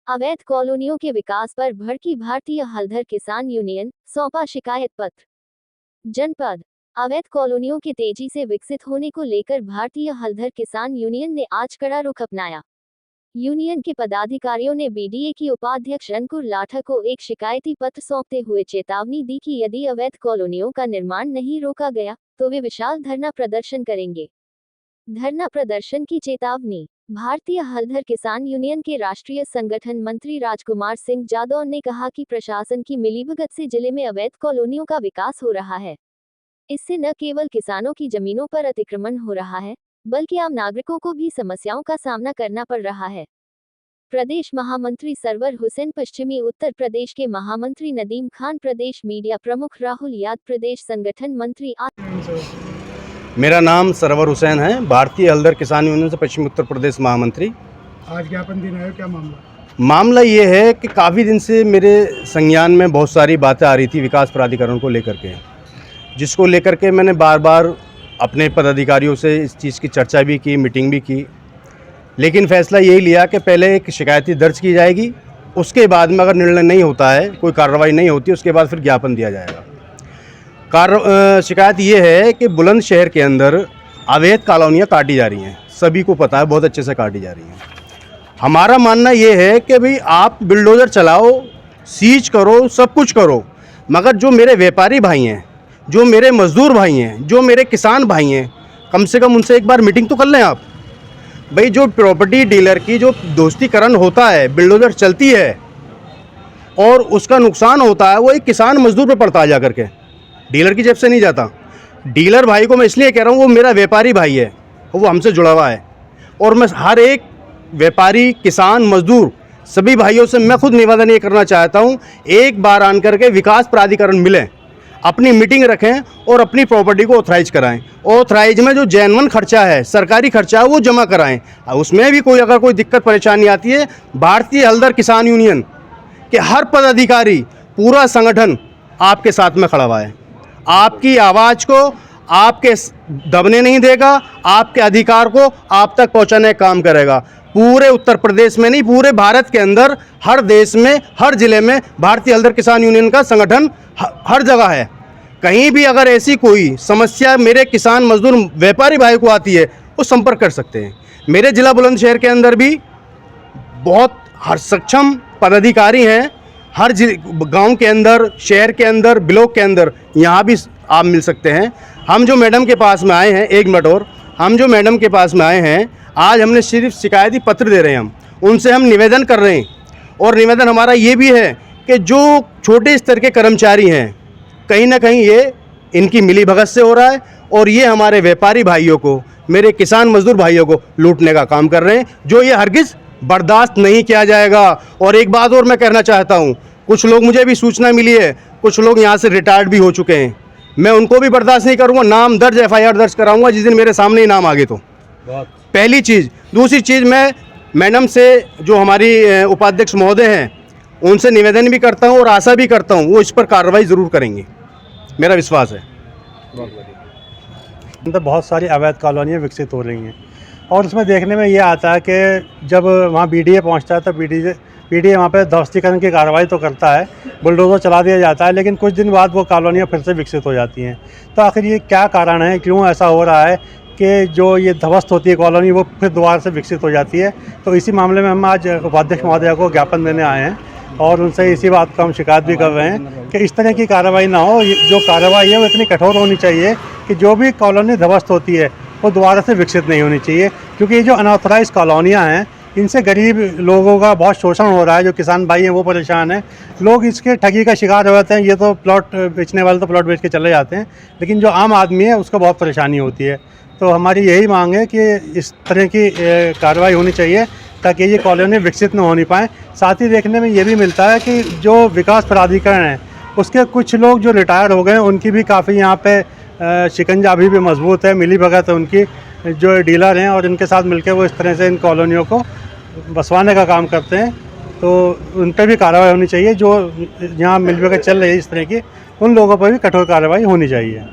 अवैध कॉलोनियों के विकास पर भड़की भारतीय हलधर किसान यूनियन, सौंपा शिकायत पत्र। जनपद अवैध कॉलोनियों के तेजी से विकसित होने को लेकर भारतीय हलधर किसान यूनियन ने आज कड़ा रुख अपनाया। यूनियन के पदाधिकारियों ने बीडीए की उपाध्यक्ष अंकुर लाठा को एक शिकायती पत्र सौंपते हुए चेतावनी दी कि यदि अवैध कॉलोनियों का निर्माण नहीं रोका गया तो वे विशाल धरना प्रदर्शन करेंगे। धरना प्रदर्शन की चेतावनी। भारतीय हलधर किसान यूनियन के राष्ट्रीय संगठन मंत्री राजकुमार सिंह जादौन ने कहा कि प्रशासन की मिलीभगत से जिले में अवैध कॉलोनियों का विकास हो रहा है। इससे न केवल किसानों की जमीनों पर अतिक्रमण हो रहा है, बल्कि आम नागरिकों को भी समस्याओं का सामना करना पड़ रहा है। प्रदेश महामंत्री सरवर हुसैन, पश्चिमी उत्तर प्रदेश के महामंत्री नदीम खान, प्रदेश मीडिया प्रमुख राहुल याद, प्रदेश संगठन मंत्री मेरा नाम सरवर हुसैन है, भारतीय हलधर किसान यूनियन से पश्चिमी उत्तर प्रदेश महामंत्री। आज ज्ञापन देना है, क्या मामला? मामला ये है कि काफ़ी दिन से मेरे संज्ञान में बहुत सारी बातें आ रही थी विकास प्राधिकरण को लेकर के, जिसको लेकर के मैंने बार बार अपने पदाधिकारियों से इस चीज़ की चर्चा भी की, मीटिंग भी की, लेकिन फैसला यही लिया कि पहले एक शिकायत दर्ज की जाएगी, उसके बाद में अगर निर्णय नहीं होता है, कोई कार्रवाई नहीं होती, उसके बाद फिर ज्ञापन दिया जाएगा। शिकायत ये है कि बुलंदशहर के अंदर अवैध कॉलोनियाँ काटी जा रही हैं, सभी को पता है, बहुत अच्छे से काटी जा रही हैं। हमारा मानना ये है कि भाई आप बिल्डोज़र चलाओ, सीज करो, सब कुछ करो, मगर जो मेरे व्यापारी भाई हैं, जो मेरे मजदूर भाई हैं, जो मेरे किसान भाई हैं, कम से कम उनसे एक बार मीटिंग तो कर लें आप। भाई जो प्रॉपर्टी डीलर की जो दोस्तीकरण होता है, बिल्डोज़र चलती है और उसका नुकसान होता है, वो एक किसान मजदूर पे पड़ता है जा करके, डीलर की जेब से नहीं जाता। डीलर भाई को मैं इसलिए कह रहा हूँ, वो मेरा व्यापारी भाई है, वो हमसे जुड़ा हुआ है, और मैं हर एक व्यापारी, किसान, मजदूर सभी भाइयों से मैं खुद निवेदन ये करना चाहता हूँ, एक बार आन करके विकास प्राधिकरण मिलें, अपनी मीटिंग रखें और अपनी प्रॉपर्टी को ऑथराइज कराएं। ऑथराइज में जो जेन्युइन खर्चा है, सरकारी खर्चा है, वो जमा कराएं। उसमें भी कोई अगर कोई दिक्कत परेशानी आती है, भारतीय हलधर किसान यूनियन के हर पदाधिकारी, पूरा संगठन आपके साथ में खड़ा हुआ है। आपकी आवाज़ को आपके दबने नहीं देगा, आपके अधिकार को आप तक पहुंचाने का काम करेगा। पूरे उत्तर प्रदेश में नहीं, पूरे भारत के अंदर, हर देश में, हर जिले में भारतीय हलधर किसान यूनियन का संगठन हर जगह है। कहीं भी अगर ऐसी कोई समस्या मेरे किसान, मजदूर, व्यापारी भाई को आती है, वो संपर्क कर सकते हैं। मेरे जिला बुलंदशहर के अंदर भी बहुत हर सक्षम पदाधिकारी हैं, हर गांव के अंदर, शहर के अंदर, ब्लॉक के अंदर, यहाँ भी आप मिल सकते हैं। हम जो मैडम के पास में आए हैं, एक मिनट और, हम जो मैडम के पास में आए हैं, आज हमने सिर्फ शिकायती पत्र दे रहे हैं, हम उनसे हम निवेदन कर रहे हैं, और निवेदन हमारा ये भी है कि जो छोटे स्तर के कर्मचारी हैं, कहीं ना कहीं ये इनकी मिलीभगत से हो रहा है, और ये हमारे व्यापारी भाइयों को, मेरे किसान मजदूर भाइयों को लूटने का काम कर रहे हैं, जो ये हरगिज़ बर्दाश्त नहीं किया जाएगा। और एक बात और मैं कहना चाहता हूँ, कुछ लोग, मुझे भी सूचना मिली है, कुछ लोग यहाँ से रिटायर्ड भी हो चुके हैं, मैं उनको भी बर्दाश्त नहीं करूँगा, नाम दर्ज, FIR दर्ज कराऊंगा जिस दिन मेरे सामने ही नाम आ गए तो। पहली चीज़। दूसरी चीज़, मैं मैडम से, जो हमारी उपाध्यक्ष महोदय हैं, उनसे निवेदन भी करता हूँ और आशा भी करता हूँ वो इस पर कार्रवाई ज़रूर करेंगे, मेरा विश्वास है। तो बहुत सारी अवैध कॉलोनियाँ विकसित हो रही हैं, और उसमें देखने में ये आता है कि जब वहाँ BDA पहुँचता है तो BDA वहाँ पे ध्वस्तीकरण की कार्रवाई तो करता है, बुलडोज़र चला दिया जाता है, लेकिन कुछ दिन बाद वो कॉलोनियाँ फिर से विकसित हो जाती हैं। तो आखिर ये क्या कारण है, क्यों ऐसा हो रहा है कि जो ये ध्वस्त होती है कॉलोनी, वो फिर दोबारा से विकसित हो जाती है? तो इसी मामले में हम आज उपाध्यक्ष महोदया को ज्ञापन देने आए हैं, और उनसे इसी बात का हम शिकायत भी कर रहे हैं कि इस तरह की कार्रवाई ना हो। जो कार्रवाई है वो इतनी कठोर होनी चाहिए कि जो भी कॉलोनी ध्वस्त होती है वो दोबारा से विकसित नहीं होनी चाहिए, क्योंकि ये जो अनऑथराइज कॉलोनियाँ हैं, इनसे गरीब लोगों का बहुत शोषण हो रहा है। जो किसान भाई हैं वो परेशान हैं, लोग इसके ठगी का शिकार हो जाते हैं। ये तो प्लॉट बेचने वाले तो प्लॉट बेच के चले जाते हैं, लेकिन जो आम आदमी है उसको बहुत परेशानी होती है। तो हमारी यही मांग है कि इस तरह की कार्रवाई होनी चाहिए ताकि ये कॉलोनी विकसित न होनी पाएँ। साथ ही देखने में ये भी मिलता है कि जो विकास प्राधिकरण है, उसके कुछ लोग जो रिटायर हो गए हैं, उनकी भी काफ़ी यहाँ पे शिकंजा अभी भी मजबूत है, मिलीभगत है उनकी, जो डीलर हैं, और इनके साथ मिलकर वो इस तरह से इन कॉलोनियों को बसवाने का काम करते हैं। तो उन पर भी कार्रवाई होनी चाहिए, जो यहाँ मिलीभगत चल रही है इस तरह की, उन लोगों पर भी कठोर कार्रवाई होनी चाहिए।